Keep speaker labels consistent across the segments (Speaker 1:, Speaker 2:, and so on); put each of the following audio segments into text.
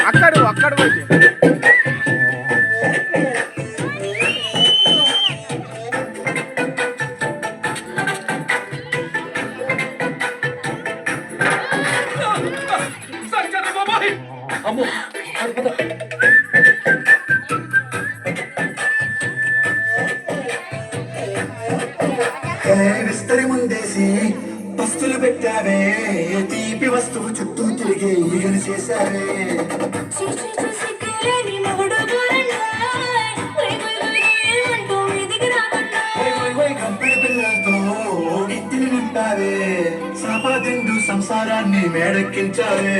Speaker 1: అక్కడ అక్కడ పోయి
Speaker 2: అమ్మో
Speaker 3: విస్తరి ముందేసి పస్తులు పెట్టావే తీపి వస్తువు చుట్టూ తిరిగి ఈగలు చేశావే కంపెనీ పిల్లలతో గిత్తిని నింపావే సంపాదిండు సంసారాన్ని మేడెక్కించావే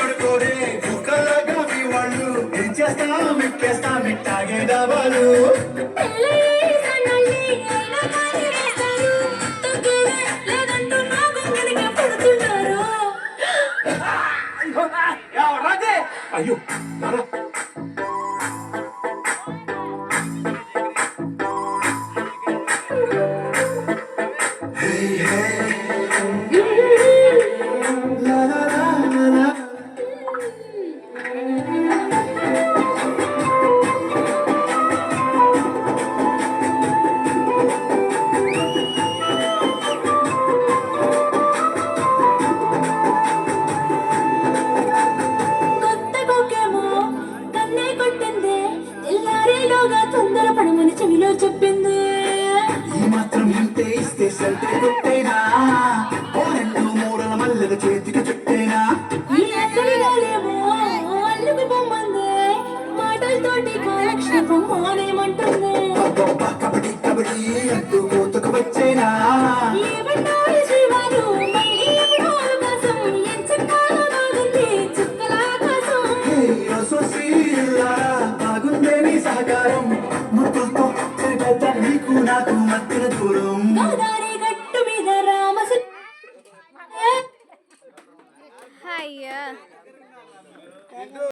Speaker 3: పడుకోరే కుక్కలాగా మీ వాళ్ళు ఏం చేస్తాం ఎక్కేస్తాం ఇట్టాగే దాబాలు
Speaker 2: అయ్యో
Speaker 4: చెప్పింది
Speaker 3: ఈ మాత్రం ఇంతే ఇస్తే సెల్ఫీ కొట్టేనా ఓ రెండు మూడల మల్లెల చేతికి చుట్టేనా
Speaker 4: ఈ అల్లరిగాలేమో అల్లుకు పొమ్మంది మాటలతోటి కాలక్షేపం మానేమంటుంది
Speaker 3: కబడ్డీ కబడ్డీ అంటూ కోతకు వచ్చేనా
Speaker 4: ఏమన్నారు జీవాలు మళ్ళీ ఎప్పుడో అవకాశం ఎంచకాల బాగుంది చుక్కల ఆకాశం
Speaker 3: బాగుందే నీ సహకారం ముట్టుతో సరిపెద్ద నీకు నాకు మధ్యన దూరం
Speaker 4: గౌదా